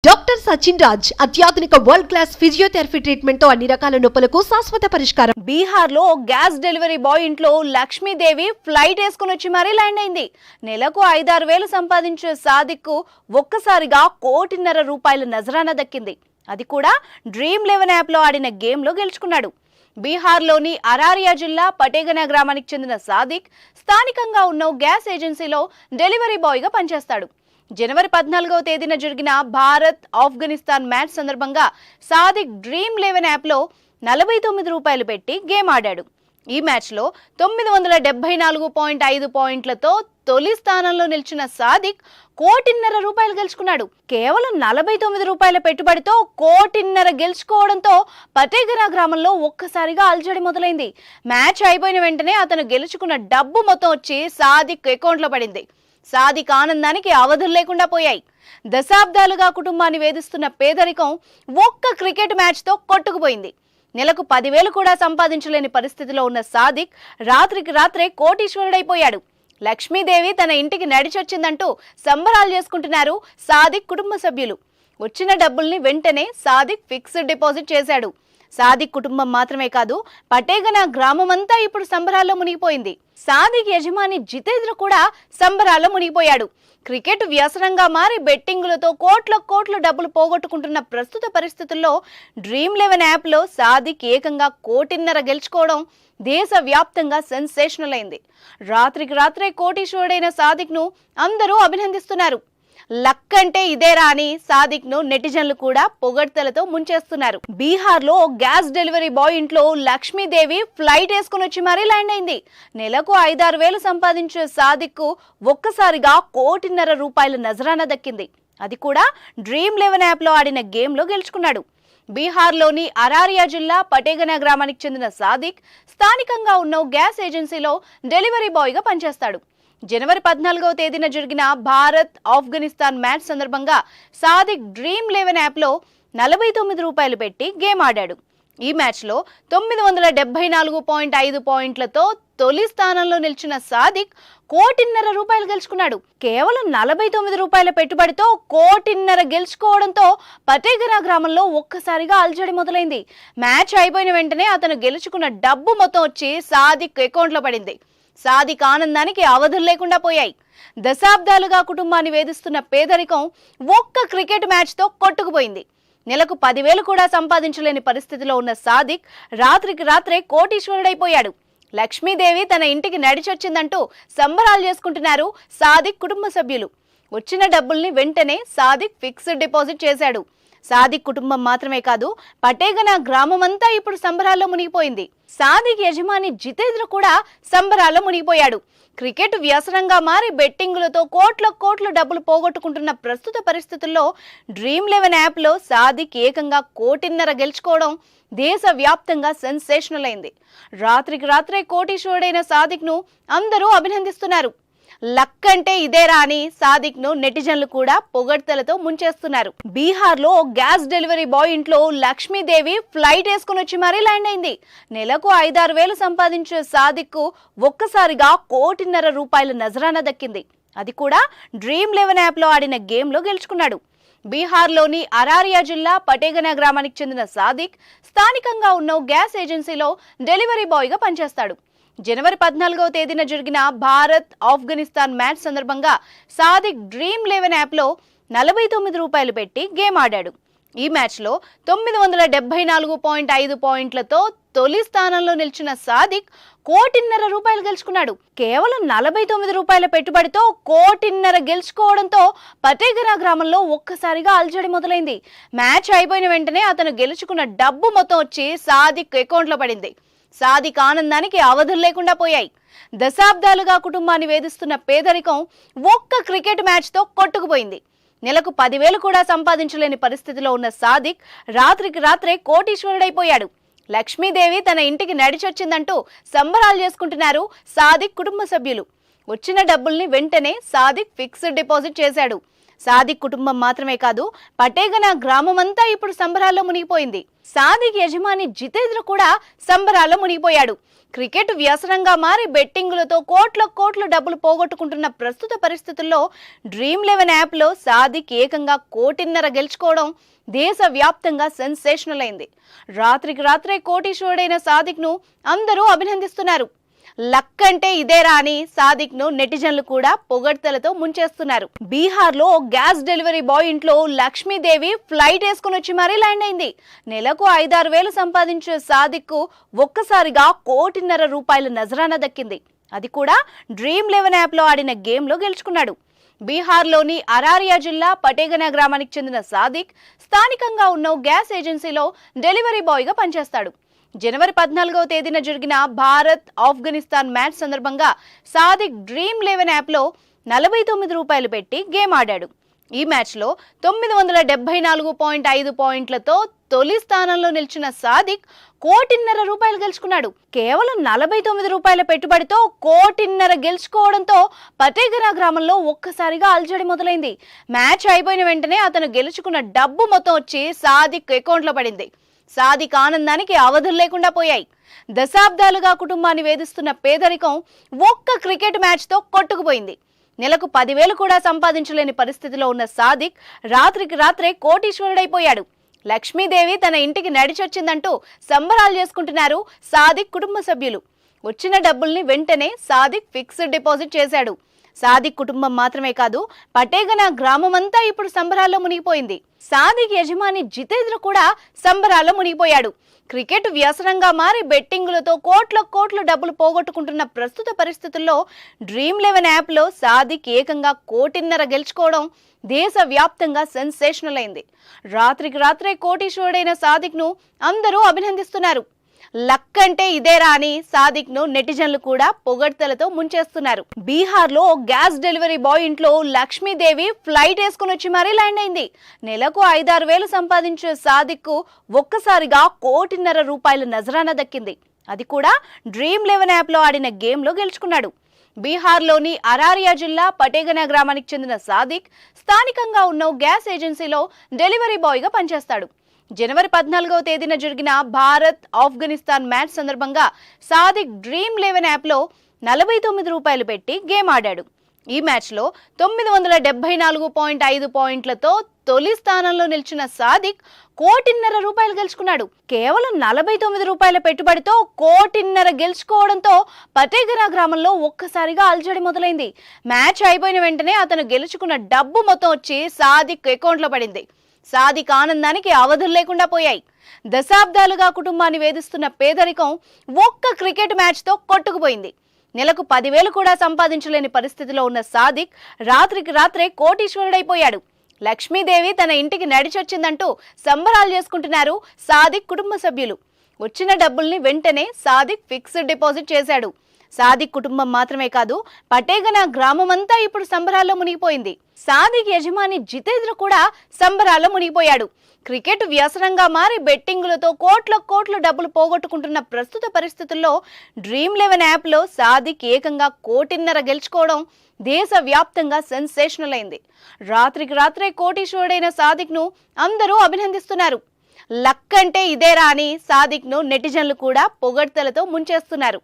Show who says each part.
Speaker 1: Doctor Sachin Raj అత్యాధునిక world class physiotherapy treatment తో అన్ని రకాల నొప్పులకు శాశ్వత పరిష్కారం.
Speaker 2: బీహార్ లో గ్యాస్ డెలివరీ బాయ్ ఇంట్లో లక్ష్మీదేవి ఫ్లైట్ వేసుకుని వచ్చి మరీ ల్యాండ్ అయింది. నెలకు 5-6 వేలు సంపాదించే సాదిక్ కు ఒక్కసారిగా ₹1.5 కోటి నజరానా దక్కింది. అది కూడా Dream11 యాప్ లో ఆడిన గేమ్ లో గెలుచుకున్నాడు. బీహార్లోని అరారియా జిల్లా పటేగనా గ్రామానికి చెందిన సాదిక్ స్థానికంగా ఉన్న గ్యాస్ ఏజెన్సీలో డెలివరీ బాయ్ గా పనిచేస్తాడు. జనవరి 14వ తేదీన జరిగిన భారత్-ఆఫ్ఘనిస్తాన్ మ్యాచ్ సందర్భంగా సాదిక్ Dream11 యాప్లో ₹49 పెట్టి గేమ్ ఆడాడు. ఈ మ్యాచ్లో 974.5 పాయింట్లతో తొలి స్థానంలో నిలిచిన సాదిక్ ₹1.5 కోటి గెలుచుకున్నాడు. కేవలం ₹49 పెట్టుబడితో ₹1.5 కోటి గెలుచుకోవడంతో పటేగనా గ్రామంలో ఒక్కసారిగా అల్జడి మొదలైంది. మ్యాచ్ అయిపోయిన వెంటనే అతను గెలుచుకున్న డబ్బు మొత్తం వచ్చి సాదిక్ అకౌంట్లో పడింది. సాదిక్ ఆనందానికి అవధులు లేకుండా పోయాయి. దశాబ్దాలుగా కుటుంబాన్ని వేధిస్తున్న పేదరికం ఒక్క క్రికెట్ మ్యాచ్తో కొట్టుకుపోయింది. నెలకు 10,000 కూడా సంపాదించలేని పరిస్థితిలో ఉన్న సాదిక్ రాత్రికి రాత్రే కోటీశ్వరుడైపోయాడు. లక్ష్మీదేవి తన ఇంటికి నడిచొచ్చిందంటూ సంబరాలు చేసుకుంటున్నారు సాదిక్ కుటుంబ సభ్యులు. వచ్చిన డబ్బుల్ని వెంటనే సాదిక్ ఫిక్స్డ్ డిపాజిట్ చేశాడు. సాదిక్ కుటుంబం మాత్రమే కాదు, పటేగనా గ్రామమంతా ఇప్పుడు సంబరాల్లో మునిగిపోయింది. సాదిక్ యజమాని జితేంద్ర కూడా సంబరాల్లో మునిగిపోయాడు. క్రికెట్ వ్యసనంగా మారి బెట్టింగులతో కోట్ల డబ్బులు పోగొట్టుకుంటున్న ప్రస్తుత పరిస్థితుల్లో Dream11 యాప్లో సాదిక్ ఏకంగా ₹1.5 కోటి గెలుచుకోవడం దేశవ్యాప్తంగా సెన్సేషనల్ అయింది. రాత్రికి రాత్రే కోటీశ్వరుడైన సాదిక్ ను అందరూ అభినందిస్తున్నారు. లక్ అంటే ఇదేరా అని సాదిక్ ను నెటిజన్లు కూడా పొగడ్తలతో ముంచేస్తున్నారు. బీహార్ లో గ్యాస్ డెలివరీ బాయ్ ఇంట్లో లక్ష్మీదేవి ఫ్లైట్ వేసుకుని వచ్చి మరీ ల్యాండ్ అయింది. నెలకు 5-6 వేలు సంపాదించే సాదిక్ కు ఒక్కసారిగా ₹1.5 కోటి నజరానా దక్కింది. అది కూడా Dream11 యాప్ లో ఆడిన గేమ్ లో గెలుచుకున్నాడు. బీహార్లోని అరారియా జిల్లా పటేగనా గ్రామానికి చెందిన సాదిక్ స్థానికంగా ఉన్న గ్యాస్ ఏజెన్సీలో డెలివరీ బాయ్ గా పనిచేస్తాడు. జనవరి 14వ తేదీన జరిగిన భారత్-ఆఫ్ఘనిస్తాన్ మ్యాచ్ సందర్భంగా సాదిక్ Dream11 యాప్లో ₹49 పెట్టి గేమ్ ఆడాడు. ఈ మ్యాచ్లో 974.5 పాయింట్లతో తొలి స్థానంలో నిలిచిన సాదిక్ ₹1.5 కోటి గెలుచుకున్నాడు. కేవలం ₹49 పెట్టుబడితో ₹1.5 కోటి గెలుచుకోవడంతో పటేగనా గ్రామంలో ఒక్కసారిగా అల్జడి మొదలైంది. మ్యాచ్ అయిపోయిన వెంటనే అతను గెలుచుకున్న డబ్బు మొత్తం వచ్చి సాదిక్ అకౌంట్లో పడింది. సాదిక్ ఆనందానికి అవధులు లేకుండా పోయాయి. దశాబ్దాలుగా కుటుంబాన్ని వేధిస్తున్న పేదరికం ఒక్క క్రికెట్ మ్యాచ్తో కొట్టుకుపోయింది. నెలకు 10,000 కూడా సంపాదించలేని పరిస్థితిలో ఉన్న సాదిక్ రాత్రికి రాత్రే కోటీశ్వరుడైపోయాడు. లక్ష్మీదేవి తన ఇంటికి నడిచొచ్చిందంటూ సంబరాలు చేసుకుంటున్నారు సాదిక్ కుటుంబ సభ్యులు. వచ్చిన డబ్బుల్ని వెంటనే సాదిక్ ఫిక్స్డ్ డిపాజిట్ చేశాడు. సాదిక్ కుటుంబం మాత్రమే కాదు, పటేగనా గ్రామమంతా ఇప్పుడు సంబరాల్లో మునిగిపోయింది. సాదిక్ యజమాని జితేంద్ర కూడా సంబరాల్లో మునిగిపోయాడు. క్రికెట్ వ్యసనంగా మారి బెట్టింగులతో కోట్ల డబ్బులు పోగొట్టుకుంటున్న ప్రస్తుత పరిస్థితుల్లో Dream11 యాప్లో సాదిక్ ఏకంగా ₹1.5 కోటి గెలుచుకోవడం దేశవ్యాప్తంగా సెన్సేషనల్ అయింది. రాత్రికి రాత్రే కోటీశ్వరుడైన సాదిక్ ను అందరూ అభినందిస్తున్నారు. లక్ అంటే ఇదేరా అని సాదిక్ ను నెటిజన్లు కూడా పొగడ్తలతో ముంచేస్తున్నారు. బీహార్ లో గ్యాస్ డెలివరీ బాయ్ ఇంట్లో లక్ష్మీదేవి ఫ్లైట్ వేసుకుని వచ్చి మరీ ల్యాండ్ అయింది. నెలకు 5-6 వేలు సంపాదించే సాదిక్ కు ఒక్కసారిగా ₹1.5 కోటి నజరానా దక్కింది. అది కూడా Dream11 యాప్ లో ఆడిన గేమ్ లో గెలుచుకున్నాడు. బీహార్లోని అరారియా జిల్లా పటేగనా గ్రామానికి చెందిన సాదిక్ స్థానికంగా ఉన్న గ్యాస్ ఏజెన్సీలో డెలివరీ బాయ్ గా పనిచేస్తాడు. జనవరి 14వ తేదీన జరిగిన భారత్-ఆఫ్ఘనిస్తాన్ మ్యాచ్ సందర్భంగా సాదిక్ Dream11 యాప్లో ₹49 పెట్టి గేమ్ ఆడాడు. ఈ మ్యాచ్లో 974.5 పాయింట్లతో తొలి స్థానంలో నిలిచిన సాదిక్ ₹1.5 కోటి గెలుచుకున్నాడు. కేవలం ₹49 పెట్టుబడితో ₹1.5 కోటి గెలుచుకోవడంతో పటేగనా గ్రామంలో ఒక్కసారిగా అల్జడి మొదలైంది. మ్యాచ్ అయిపోయిన వెంటనే అతను గెలుచుకున్న డబ్బు మొత్తం వచ్చి సాదిక్ అకౌంట్లో పడింది. సాదిక్ ఆనందానికి అవధులు లేకుండా పోయాయి. దశాబ్దాలుగా కుటుంబాన్ని వేధిస్తున్న పేదరికం ఒక్క క్రికెట్ మ్యాచ్తో కొట్టుకుపోయింది. నెలకు 10,000 కూడా సంపాదించలేని పరిస్థితిలో ఉన్న సాదిక్ రాత్రికి రాత్రే కోటీశ్వరుడైపోయాడు. లక్ష్మీదేవి తన ఇంటికి నడిచొచ్చిందంటూ సంబరాలు చేసుకుంటున్నారు సాదిక్ కుటుంబ సభ్యులు. వచ్చిన డబ్బుల్ని వెంటనే సాదిక్ ఫిక్స్డ్ డిపాజిట్ చేశాడు. సాదిక్ కుటుంబం మాత్రమే కాదు, పటేగన గ్రామమంతా ఇప్పుడు సంబరాల్లో మునిగిపోయింది. సాదిక్ యజమాని జితేంద్ర కూడా సంబరాల్లో మునిగిపోయాడు. క్రికెట్ వ్యసనంగా మారి బెట్టింగులతో కోట్ల డబ్బులు పోగొట్టుకుంటున్న ప్రస్తుత పరిస్థితుల్లో డ్రీమ్11 యాప్లో సాదిక్ ఏకంగా 1.5 కోటి గెలుచుకోవడం దేశవ్యాప్తంగా సెన్సేషనల్ అయింది. రాత్రికి రాత్రే కోటీశ్వరుడైన సాదిక్ను అందరూ అభినందిస్తున్నారు. లక్ అంటే ఇదేరా అని సాదిక్ను నెటిజన్లు కూడా పొగడ్తలతో ముంచేస్తున్నారు. బీహార్లో గ్యాస్ డెలివరీ బాయ్ ఇంట్లో లక్ష్మీదేవి ఫ్లైట్ వేసుకుని వచ్చి మరీ ల్యాండ్ అయింది. నెలకు 5-6 వేలు సంపాదించే సాదిక్కు ఒక్కసారిగా 1.5 కోటి నజరానా దక్కింది. అది కూడా డ్రీమ్11 యాప్లో ఆడిన గేమ్లో గెలుచుకున్నాడు. బీహార్లోని అరారియా జిల్లా పటేగన గ్రామానికి చెందిన సాదిక్ స్థానికంగా ఉన్న గ్యాస్ ఏజెన్సీలో డెలివరీ బాయ్గా పనిచేస్తాడు. జనవరి 14వ తేదీన జరిగిన భారత్-ఆఫ్ఘనిస్తాన్ మ్యాచ్ సందర్భంగా సాదిక్ డ్రీమ్11 యాప్లో 49 రూపాయలు పెట్టి గేమ్ ఆడాడు. ఈ మ్యాచ్లో 974.5 పాయింట్లతో తొలి స్థానంలో నిలిచిన సాదిక్ 1.5 కోటి గెలుచుకున్నాడు. కేవలం 49 రూపాయల పెట్టుబడితో 1.5 కోటి గెలుచుకోవడంతో పటేగన గ్రామంలో ఒక్కసారిగా అల్జడి మొదలైంది. మ్యాచ్ అయిపోయిన వెంటనే అతను గెలుచుకున్న డబ్బు మొత్తం వచ్చి సాదిక్ అకౌంట్లో పడింది. సాదిక్ ఆనందానికి అవధులు లేకుండా పోయాయి. దశాబ్దాలుగా కుటుంబాన్ని వేధిస్తున్న పేదరికం ఒక్క క్రికెట్ మ్యాచ్తో కొట్టుకుపోయింది. నెలకు 10,000 కూడా సంపాదించలేని పరిస్థితిలో ఉన్న సాదిక్ రాత్రికి రాత్రే కోటీశ్వరుడైపోయాడు. లక్ష్మీదేవి తన ఇంటికి నడిచొచ్చిందంటూ సంబరాలు చేసుకుంటున్నారు సాదిక్ కుటుంబ సభ్యులు. వచ్చిన డబ్బుల్ని వెంటనే సాదిక్ ఫిక్స్డ్ డిపాజిట్ చేశాడు. సాదిక్ కుటుంబం మాత్రమే కాదు, పటేగన గ్రామమంతా ఇప్పుడు సంబరాల్లో మునిగిపోయింది. సాదిక్ యజమాని జితేంద్ర కూడా సంబరాల్లో మునిగిపోయాడు. క్రికెట్ వ్యసనంగా మారి బెట్టింగులతో కోట్ల డబ్బులు పోగొట్టుకుంటున్న ప్రస్తుత పరిస్థితుల్లో డ్రీమ్11 యాప్లో సాదిక్ ఏకంగా 1.5 కోటి గెలుచుకోవడం దేశవ్యాప్తంగా సెన్సేషనల్ అయింది. రాత్రికి రాత్రే కోటీశ్వరుడైన సాదిక్ను అందరూ అభినందిస్తున్నారు. లక్ అంటే ఇదేరా అని సాదిక్ను నెటిజన్లు కూడా పొగడ్తలతో ముంచేస్తున్నారు. బీహార్లో గ్యాస్ డెలివరీ బాయ్ ఇంట్లో లక్ష్మీదేవి ఫ్లైట్ వేసుకుని వచ్చి మరీ ల్యాండ్ అయింది. నెలకు 5-6 వేలు సంపాదించే సాదిక్కు ఒక్కసారిగా 1.5 కోటి నజరానా దక్కింది. అది కూడా డ్రీమ్11 యాప్లో ఆడిన గేమ్లో గెలుచుకున్నాడు. బీహార్లోని అరారియా జిల్లా పటేగన గ్రామానికి చెందిన సాదిక్ స్థానికంగా ఉన్న గ్యాస్ ఏజెన్సీలో డెలివరీ బాయ్గా పనిచేస్తాడు. జనవరి 14వ తేదీన జరిగిన భారత్-ఆఫ్ఘనిస్తాన్ మ్యాచ్ సందర్భంగా సాదిక్ డ్రీమ్11 యాప్లో 49 రూపాయలు పెట్టి గేమ్ ఆడాడు. ఈ మ్యాచ్లో 974.5 పాయింట్లతో తొలి స్థానంలో నిలిచిన సాదిక్ 1.5 కోటి గెలుచుకున్నాడు. కేవలం 49 రూపాయల పెట్టుబడితో 1.5 కోటి గెలుచుకోవడంతో పటేగన గ్రామంలో ఒక్కసారిగా అల్జడి మొదలైంది. మ్యాచ్ అయిపోయిన వెంటనే అతను గెలుచుకున్న డబ్బు మొత్తం వచ్చి సాదిక్ అకౌంట్లో పడింది. సాదిక్ ఆనందానికి అవధులు లేకుండా పోయాయి. దశాబ్దాలుగా కుటుంబాన్ని వేధిస్తున్న పేదరికం ఒక్క క్రికెట్ మ్యాచ్తో కొట్టుకుపోయింది. నెలకు 10,000 కూడా సంపాదించలేని పరిస్థితిలో ఉన్న సాదిక్ రాత్రికి రాత్రే కోటీశ్వరుడైపోయాడు. లక్ష్మీదేవి తన ఇంటికి నడిచొచ్చిందంటూ సంబరాలు చేసుకుంటున్నారు సాదిక్ కుటుంబ సభ్యులు. వచ్చిన డబ్బుల్ని వెంటనే సాదిక్ ఫిక్స్డ్ డిపాజిట్ చేశాడు. సాదిక్ కుటుంబం మాత్రమే కాదు, పటేగన గ్రామమంతా ఇప్పుడు సంబరాల్లో మునిగిపోయింది. సాదిక్ యజమాని జితేంద్ర కూడా సంబరాల్లో మునిగిపోయాడు. క్రికెట్ వ్యసనంగా మారి బెట్టింగులతో కోట్ల డబ్బులు పోగొట్టుకుంటున్న ప్రస్తుత పరిస్థితుల్లో డ్రీమ్11 యాప్లో సాదిక్ ఏకంగా 1.5 కోటి గెలుచుకోవడం దేశవ్యాప్తంగా సెన్సేషనల్ అయింది. రాత్రికి రాత్రే కోటీశ్వరుడైన సాదిక్ను అందరూ అభినందిస్తున్నారు. లక్ అంటే ఇదేరా అని సాదిక్ను నెటిజన్లు కూడా పొగడ్తలతో ముంచేస్తున్నారు.